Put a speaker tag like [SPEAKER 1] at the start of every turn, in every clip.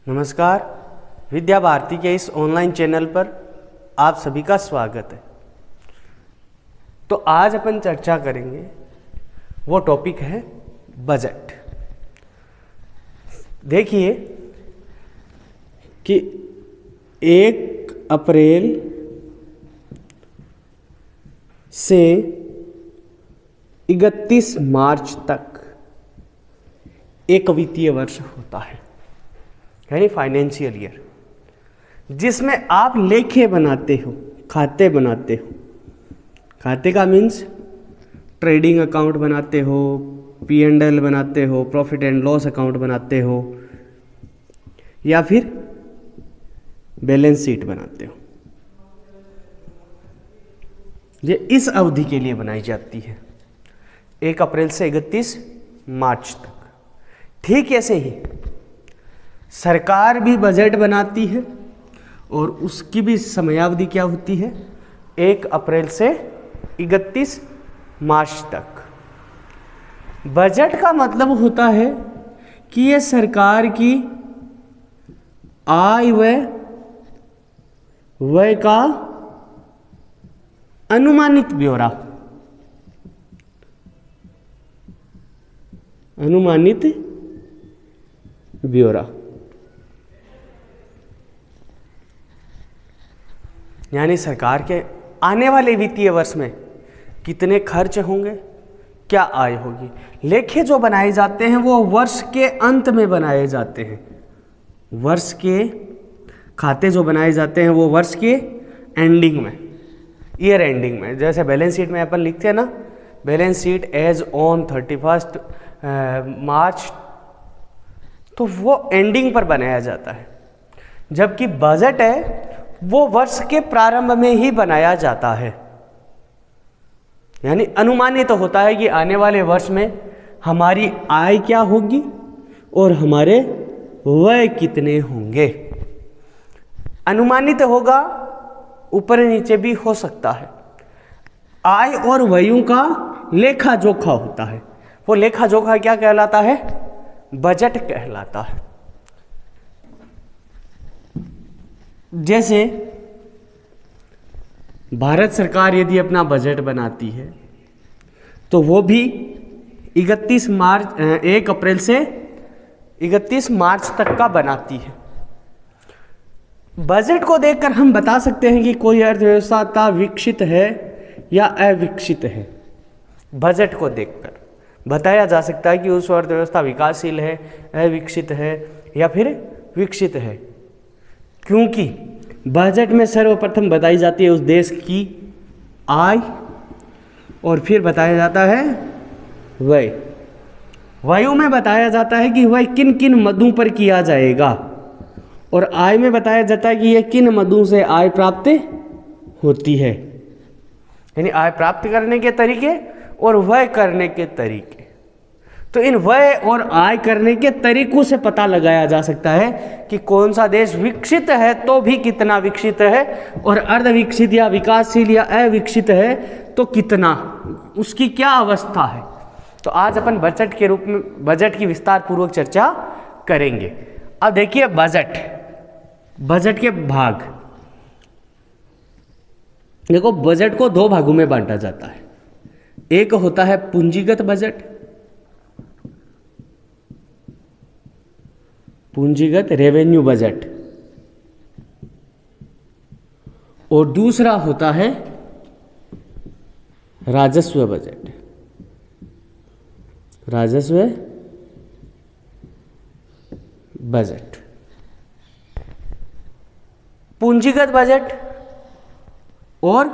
[SPEAKER 1] नमस्कार, विद्या भारती के इस ऑनलाइन चैनल पर आप सभी का स्वागत है। तो आज अपन चर्चा करेंगे, वो टॉपिक है बजट। देखिए कि 1 अप्रैल से 31 मार्च तक एक वित्तीय वर्ष होता है, यानी फाइनेंशियल ईयर, जिसमें आप लेखे बनाते हो, खाते बनाते हो। खाते का मीन्स ट्रेडिंग अकाउंट बनाते हो, P&L बनाते हो, प्रॉफिट एंड लॉस अकाउंट बनाते हो, या फिर बैलेंस शीट बनाते हो। ये इस अवधि के लिए बनाई जाती है, 1 अप्रैल से 31 मार्च तक। ठीक ऐसे ही सरकार भी बजट बनाती है और उसकी भी समयावधि क्या होती है, 1 अप्रैल से 31 मार्च तक। बजट का मतलब होता है कि ये सरकार की आय व्यय का अनुमानित ब्यौरा, अनुमानित ब्यौरा, यानी सरकार के आने वाले वित्तीय वर्ष में कितने खर्च होंगे, क्या आय होगी। लेखे जो बनाए जाते हैं वो वर्ष के अंत में बनाए जाते हैं। वर्ष के खाते जो बनाए जाते हैं वो वर्ष के एंडिंग में, ईयर एंडिंग में। जैसे बैलेंस शीट में अपन लिखते हैं ना, बैलेंस शीट एज ऑन 31 मार्च, तो वो एंडिंग पर बनाया जाता है। जबकि बजट है वो वर्ष के प्रारंभ में ही बनाया जाता है, यानी अनुमानित तो होता है कि आने वाले वर्ष में हमारी आय क्या होगी और हमारे व्यय कितने होंगे। अनुमानित होगा, ऊपर नीचे भी हो सकता है। आय और व्ययों का लेखा जोखा होता है, वो लेखा जोखा क्या कहलाता है, बजट कहलाता है। जैसे भारत सरकार यदि अपना बजट बनाती है तो वो भी 1 अप्रैल से 31 मार्च तक का बनाती है। बजट को देखकर हम बता सकते हैं कि कोई अर्थव्यवस्था विकसित है या अविकसित है। बजट को देखकर बताया जा सकता है कि उस अर्थव्यवस्था विकासशील है, अविकसित है या फिर विकसित है, क्योंकि बजट में सर्वप्रथम बताई जाती है उस देश की आय और फिर बताया जाता है व्यय। व्ययों में बताया जाता है कि वह किन किन मदों पर किया जाएगा, और आय में बताया जाता है कि यह किन मदों से आय प्राप्त होती है, यानी आय प्राप्त करने के तरीके और व्यय करने के तरीके। तो इन व्यय और आय करने के तरीकों से पता लगाया जा सकता है कि कौन सा देश विकसित है तो भी कितना विकसित है, और अर्धविकसित या विकासशील या अविकसित है तो कितना, उसकी क्या अवस्था है। तो आज अपन बजट के रूप में बजट की विस्तार पूर्वक चर्चा करेंगे। अब देखिए बजट के भाग। देखो, बजट को 2 भागों में बांटा जाता है। एक होता है पूंजीगत बजट, पूंजीगत रेवेन्यू बजट, और दूसरा होता है राजस्व बजट, राजस्व बजट। पूंजीगत बजट और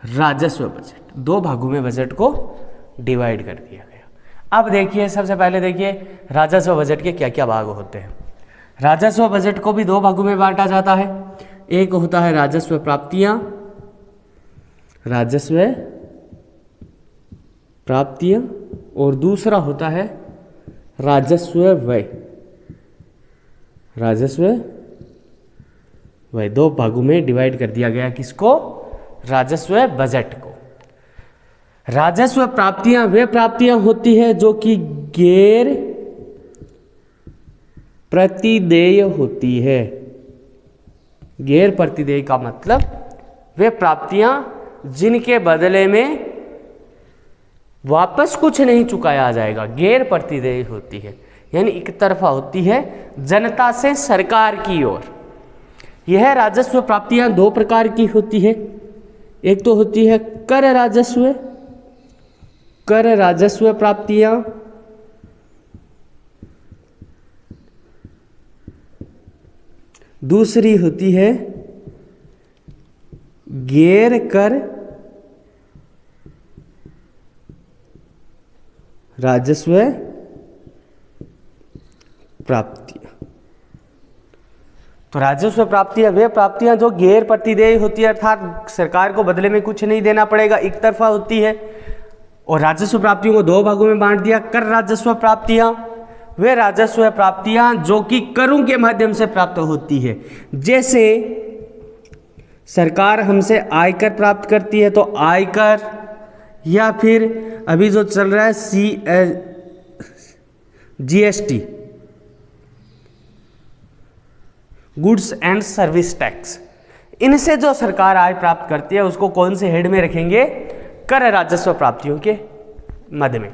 [SPEAKER 1] राजस्व बजट, 2 भागों में बजट को डिवाइड कर दिया गया। अब देखिए, सबसे पहले देखिए राजस्व बजट के क्या क्या भाग होते हैं। राजस्व बजट को भी 2 भागों में बांटा जाता है। एक होता है राजस्व प्राप्तियां, राजस्व प्राप्तियां, और दूसरा होता है राजस्व व्यय, राजस्व व्यय। 2 भागों में डिवाइड कर दिया गया किसको, राजस्व बजट को। राजस्व प्राप्तियां वे प्राप्तियां होती है जो कि गैर प्रतिदेय होती है। गैर प्रतिदेय का मतलब वे प्राप्तियां जिनके बदले में वापस कुछ नहीं चुकाया जाएगा, गैर प्रतिदेय होती है, यानी एक तरफा होती है जनता से सरकार की ओर। यह राजस्व प्राप्तियां दो प्रकार की होती है। एक तो होती है कर राजस्व प्राप्तियां, दूसरी होती है गैर कर राजस्व प्राप्तियां। तो राजस्व प्राप्तियां वे प्राप्तियां जो गैर प्रतिदेय होती है, अर्थात सरकार को बदले में कुछ नहीं देना पड़ेगा, एक तरफा होती है। और राजस्व प्राप्तियों को दो भागों में बांट दिया। कर राजस्व प्राप्तियां वे राजस्व प्राप्तियां जो कि करों के माध्यम से प्राप्त होती है। जैसे सरकार हमसे आयकर प्राप्त करती है, तो आयकर, या फिर अभी जो चल रहा है GST, goods and service tax, इनसे जो सरकार आय प्राप्त करती है उसको कौन से हेड में रखेंगे? कर राजस्व प्राप्तियों के मध्य में।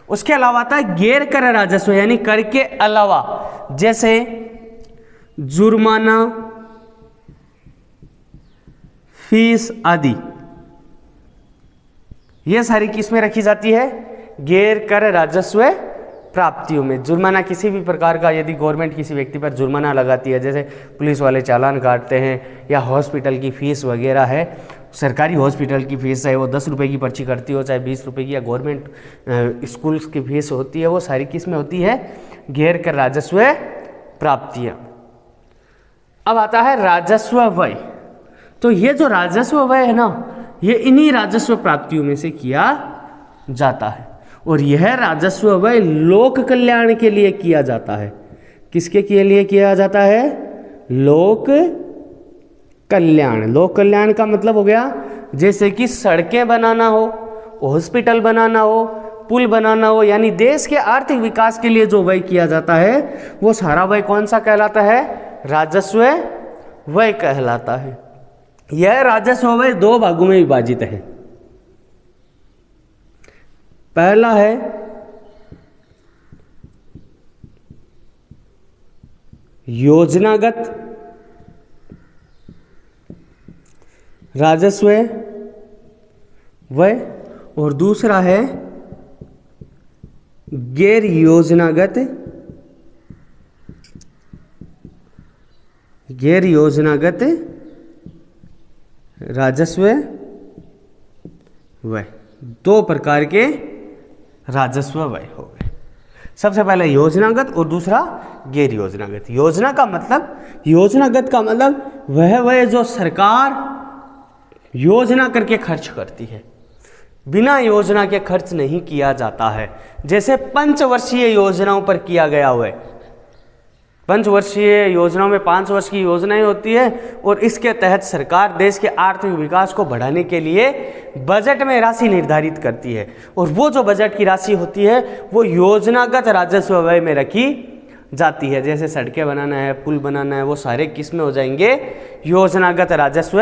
[SPEAKER 1] उसके अलावा आता है गैर कर राजस्व, यानी कर के अलावा, जैसे जुर्माना, फीस आदि, ये सारी किसमें रखी जाती है? गैर कर राजस्व प्राप्तियों में। जुर्माना किसी भी प्रकार का यदि गवर्नमेंट किसी व्यक्ति पर जुर्माना लगाती है, जैसे पुलिस वाले चालान काटते हैं, या हॉस्पिटल की फीस वगैरह है, सरकारी हॉस्पिटल की फीस है, वो 10 रुपये की पर्ची करती हो, चाहे 20 रुपये की, या गवर्नमेंट स्कूल्स की फीस होती है, वो सारी किस में होती है? गैर कर राजस्व प्राप्तियां। अब आता है राजस्व व्यय। तो ये जो राजस्व व्यय है ना, ये इन्हीं राजस्व प्राप्तियों में से किया जाता है। और यह राजस्व व्यय लोक कल्याण के लिए किया जाता है। किसके के लिए किया जाता है? लोक कल्याण। लोक कल्याण का मतलब हो गया जैसे कि सड़कें बनाना हो, हॉस्पिटल बनाना हो, पुल बनाना हो, यानी देश के आर्थिक विकास के लिए जो व्यय किया जाता है वो सारा व्यय कौन सा कहलाता है? राजस्व व्यय कहलाता है। यह राजस्व व्यय दो भागों में विभाजित है। पहला है योजनागत राजस्व व्यय, और दूसरा है गैर योजनागत राजस्व व्यय। दो प्रकार के राजस्व व्यय हो गए। सबसे पहले योजनागत और दूसरा गैर योजनागत। योजनागत का मतलब वह व्यय जो सरकार योजना करके खर्च करती है, बिना योजना के खर्च नहीं किया जाता है। जैसे पंचवर्षीय योजनाओं पर किया गया हुआ है। पंचवर्षीय योजनाओं में 5 वर्ष की योजनाएं होती है, और इसके तहत सरकार देश के आर्थिक विकास को बढ़ाने के लिए बजट में राशि निर्धारित करती है, और वो जो बजट की राशि होती है वो योजनागत राजस्व व्यय में रखी जाती है। जैसे सड़कें बनाना है, पुल बनाना है, वो सारे किस में हो जाएंगे? योजनागत राजस्व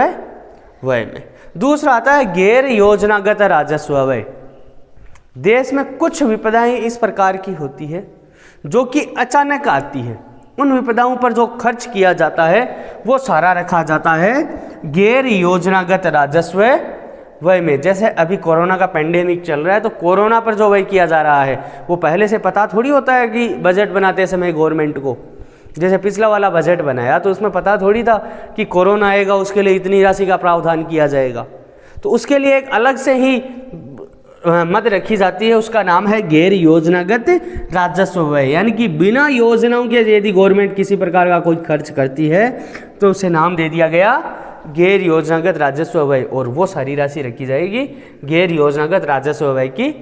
[SPEAKER 1] व्यय में। दूसरा आता है गैर योजनागत राजस्व व्यय। देश में कुछ विपदाएं इस प्रकार की होती है जो कि अचानक आती है। उन विपदाओं पर जो खर्च किया जाता है वो सारा रखा जाता है गैर योजनागत राजस्व व्यय में। जैसे अभी कोरोना का पेंडेमिक चल रहा है, तो कोरोना पर जो व्यय किया जा रहा है वो पहले से पता थोड़ी होता है कि बजट बनाते समय गवर्नमेंट को। जैसे पिछला वाला बजट बनाया तो उसमें पता थोड़ी था कि कोरोना आएगा, उसके लिए इतनी राशि का प्रावधान किया जाएगा। तो उसके लिए एक अलग से ही मद रखी जाती है, उसका नाम है गैर योजनागत राजस्व व्यय। यानी कि बिना योजनाओं के यदि गवर्नमेंट किसी प्रकार का कोई खर्च करती है तो उसे नाम दे दिया गया गैर योजनागत राजस्व व्यय, और वो सारी राशि रखी जाएगी गैर योजनागत राजस्व व्यय की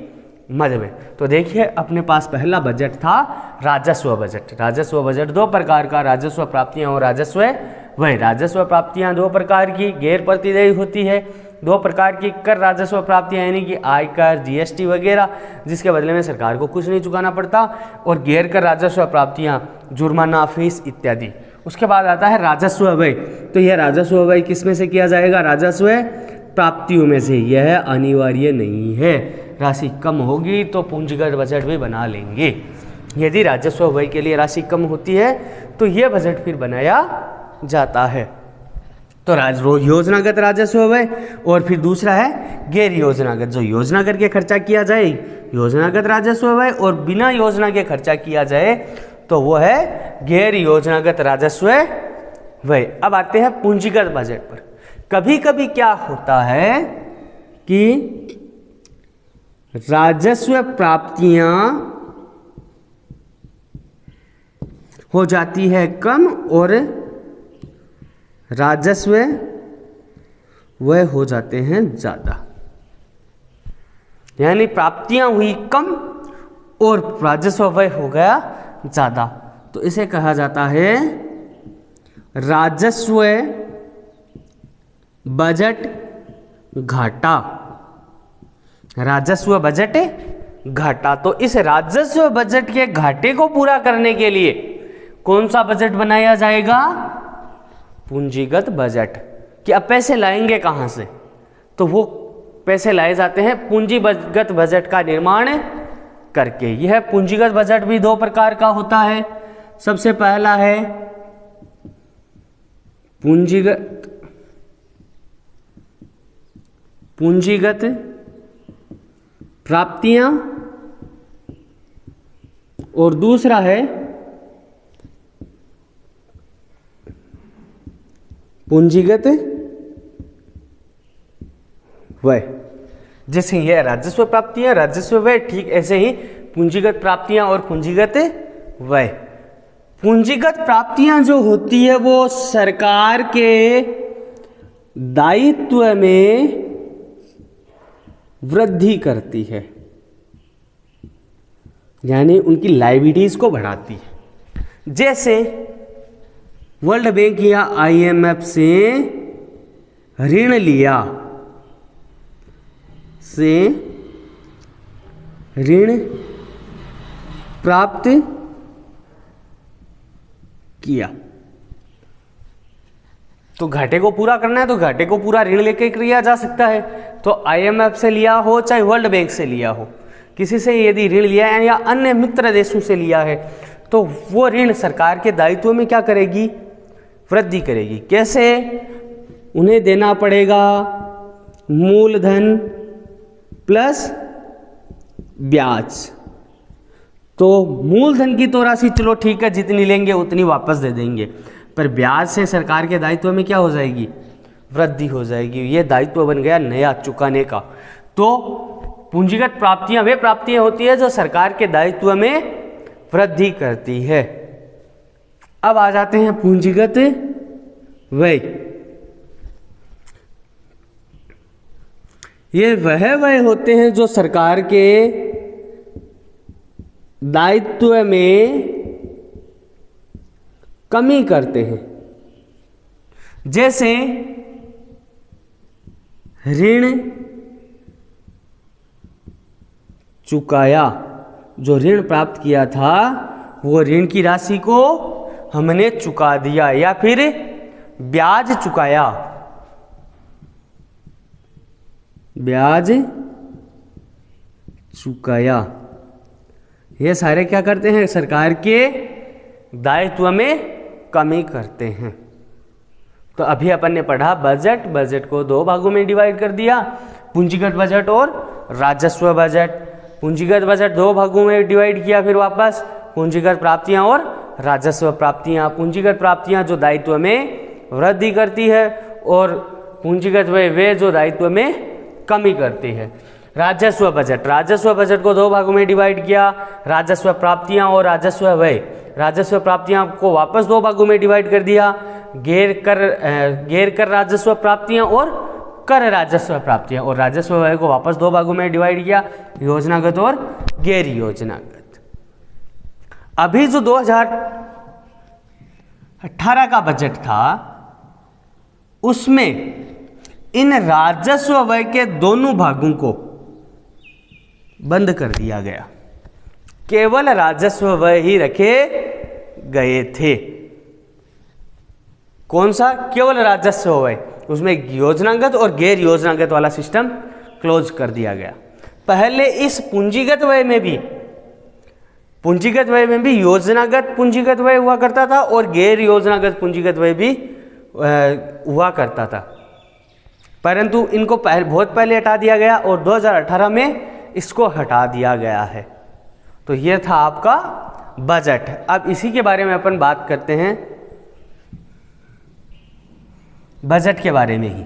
[SPEAKER 1] मद में। तो देखिए अपने पास पहला बजट था राजस्व बजट। राजस्व बजट दो प्रकार का, राजस्व प्राप्तियां और राजस्व व्यय। राजस्व प्राप्तियां दो प्रकार की, गैर प्रतिदेय होती है, दो प्रकार की कर राजस्व प्राप्तियां यानी कि आयकर, जीएसटी वगैरह, जिसके बदले में सरकार को कुछ नहीं चुकाना पड़ता, और गैर कर राजस्व प्राप्तियां जुर्माना, फीस इत्यादि। उसके बाद आता है राजस्व व्यय। तो यह राजस्व व्यय किस में से किया जाएगा? राजस्व प्राप्तियों में से। यह अनिवार्य नहीं है, राशि कम होगी तो पूंजीगत बजट भी बना लेंगे। यदि राजस्व व्यय के लिए राशि कम होती है तो यह बजट फिर बनाया जाता है। तो योजनागत राजस्व व्यय, और फिर दूसरा है गैर योजनागत। जो योजना करके खर्चा किया जाए योजनागत राजस्व व्यय, और बिना योजना के खर्चा किया जाए तो वो है गैर योजनागत राजस्व व्यय। अब आते हैं पूंजीगत बजट पर। कभी कभी क्या होता है कि राजस्व प्राप्तियां हो जाती है कम और राजस्व व्यय हो जाते हैं ज्यादा, यानी प्राप्तियां हुई कम और राजस्व व्यय हो गया ज्यादा। तो इसे कहा जाता है राजस्व बजट घाटा। राजस्व बजट घाटा। तो इस राजस्व बजट के घाटे को पूरा करने के लिए कौन सा बजट बनाया जाएगा? पूंजीगत बजट। कि अब पैसे लाएंगे कहां से? तो वो पैसे लाए जाते हैं पूंजीगत बजट का निर्माण करके। यह पूंजीगत बजट भी दो प्रकार का होता है। सबसे पहला है पूंजीगत प्राप्तियां, और दूसरा है पूंजीगत व्यय। जैसे यह राजस्व प्राप्तियां, राजस्व व्यय, ठीक ऐसे ही पूंजीगत प्राप्तियां और पूंजीगत व्यय। पूंजीगत प्राप्तियां जो होती है वो सरकार के दायित्व में वृद्धि करती है, यानी उनकी लायबिलिटीज को बढ़ाती है। जैसे वर्ल्ड बैंक या आईएमएफ से ऋण लिया, से ऋण प्राप्त किया, तो घाटे को पूरा करना है तो घाटे को पूरा ऋण लेके किया जा सकता है। तो आईएमएफ से लिया हो चाहे वर्ल्ड बैंक से लिया हो, किसी से यदि ऋण लिया है या अन्य मित्र देशों से लिया है तो वो ऋण सरकार के दायित्व में क्या करेगी? वृद्धि करेगी। कैसे? उन्हें देना पड़ेगा मूलधन प्लस ब्याज। तो मूलधन की तो राशि चलो ठीक है, जितनी लेंगे उतनी वापस दे देंगे, पर ब्याज से सरकार के दायित्व में क्या हो जाएगी? वृद्धि हो जाएगी। ये दायित्व बन गया नया चुकाने का। तो पूंजीगत प्राप्तियां वे प्राप्तियां होती है जो सरकार के दायित्व में वृद्धि करती है। अब आ जाते हैं पूंजीगत व्यय। ये वह व्यय होते हैं जो सरकार के दायित्व में कमी करते हैं। जैसे ऋण चुकाया, जो ऋण प्राप्त किया था वो ऋण की राशि को हमने चुका दिया, या फिर ब्याज चुकाया, ब्याज चुकाया। ये सारे क्या करते हैं? सरकार के दायित्व में कमी करते हैं। तो अभी अपन ने पढ़ा बजट। बजट को दो भागों में डिवाइड कर दिया, पूंजीगत बजट और राजस्व बजट। पूंजीगत बजट दो भागों में डिवाइड किया, फिर वापस पूंजीगत प्राप्तियां और राजस्व प्राप्तियां। पूंजीगत प्राप्तियां जो दायित्व में वृद्धि करती है और पूंजीगत व्यय वे जो दायित्व में कमी करती है। राजस्व बजट। राजस्व बजट को दो भागों में डिवाइड किया, राजस्व प्राप्तियां और राजस्व व्यय। राजस्व प्राप्तियां को वापस दो भागों में डिवाइड कर दिया, गैर कर राजस्व प्राप्तियां और कर राजस्व प्राप्तियां, और राजस्व व्यय को वापस दो भागों में डिवाइड किया, योजनागत और गैर योजनागत। अभी जो 2018 का बजट था उसमें इन राजस्व व्यय के दोनों भागों को बंद कर दिया गया, केवल राजस्व व्यय ही रखे गए थे। कौन सा? केवल राजस्व व्यय, उसमें योजनागत और गैर योजनागत वाला सिस्टम क्लोज कर दिया गया। पहले इस पूंजीगत व्यय में भी योजनागत पूंजीगत व्यय हुआ करता था और गैर योजनागत पूंजीगत व्यय भी हुआ करता था, परंतु इनको बहुत पहले हटा दिया गया और 2018 में इसको हटा दिया गया है। तो यह था आपका बजट। अब इसी के बारे में अपन बात करते हैं, बजट के बारे में ही।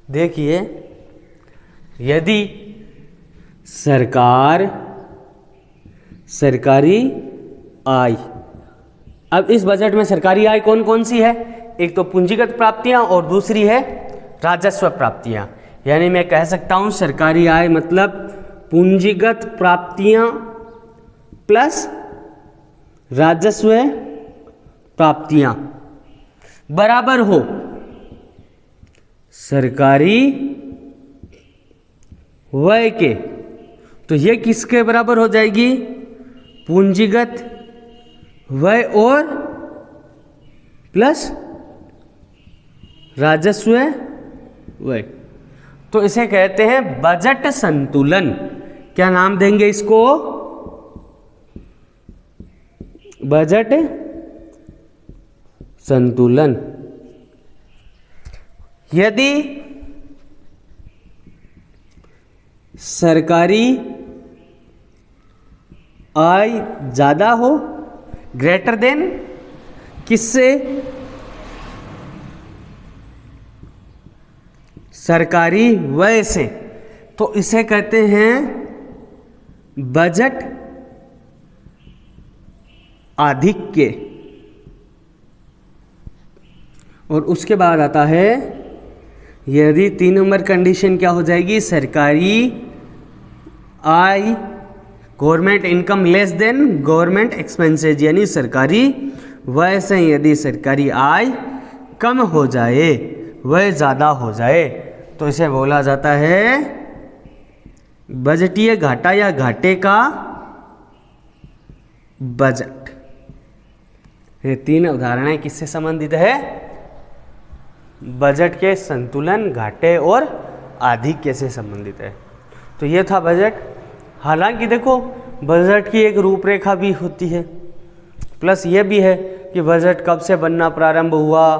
[SPEAKER 1] देखिए, यदि सरकारी आय, अब इस बजट में सरकारी आय कौन कौन सी है? एक तो पूंजीगत प्राप्तियां और दूसरी है राजस्व प्राप्तियां। यानी मैं कह सकता हूं सरकारी आय मतलब पूंजीगत प्राप्तियां प्लस राजस्व प्राप्तियां बराबर हो सरकारी व्यय के। तो ये किसके बराबर हो जाएगी? पूंजीगत व्यय और प्लस राजस्व व्यय। तो इसे कहते हैं बजट संतुलन। क्या नाम देंगे इसको? बजट संतुलन। यदि सरकारी आय ज्यादा हो, ग्रेटर देन किससे? सरकारी व्यय से, तो इसे कहते हैं बजट आधिक्य। और उसके बाद आता है, यदि 3 नंबर कंडीशन क्या हो जाएगी? सरकारी आय government income less than government expenses, यानी सरकारी व्यय से यदि सरकारी आय कम हो जाए, व्यय ज़्यादा हो जाए, तो इसे बोला जाता है बजटीय घाटा या घाटे का बजट। ये 3 उदाहरण किससे संबंधित है? बजट के संतुलन, घाटे और आधिक्य से संबंधित है। तो ये था बजट। हालांकि देखो, बजट की एक रूपरेखा भी होती है, प्लस ये भी है कि बजट कब से बनना प्रारंभ हुआ,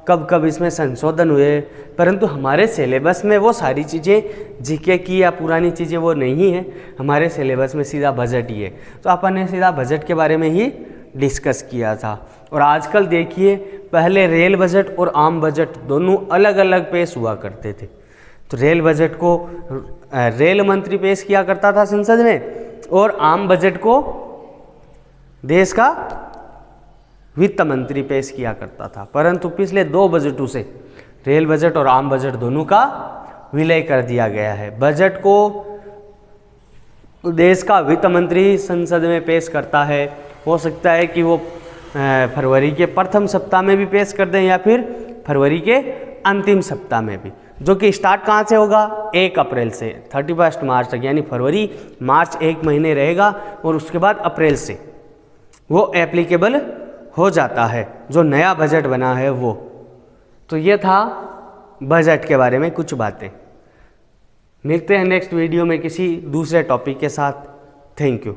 [SPEAKER 1] कब कब इसमें संशोधन हुए, परंतु हमारे सिलेबस में वो सारी चीज़ें जीके की या पुरानी चीज़ें वो नहीं है। हमारे सिलेबस में सीधा बजट ही है, तो अपन ने सीधा बजट के बारे में ही डिस्कस किया था। और आजकल देखिए, पहले रेल बजट और आम बजट दोनों अलग अलग पेश हुआ करते थे। तो रेल बजट को रेल मंत्री पेश किया करता था संसद में, और आम बजट को देश का वित्त मंत्री पेश किया करता था। परंतु पिछले 2 बजटों से रेल बजट और आम बजट दोनों का विलय कर दिया गया है। बजट को देश का वित्त मंत्री संसद में पेश करता है। हो सकता है कि वो फरवरी के प्रथम सप्ताह में भी पेश कर दें या फिर फरवरी के अंतिम सप्ताह में भी, जो कि स्टार्ट कहाँ से होगा? 1 अप्रैल से 31 मार्च तक, यानी फरवरी मार्च 1 महीने रहेगा और उसके बाद अप्रैल से वो एप्लीकेबल हो जाता है, जो नया बजट बना है वो। तो ये था बजट के बारे में कुछ बातें। मिलते हैं नेक्स्ट वीडियो में किसी दूसरे टॉपिक के साथ। Thank you.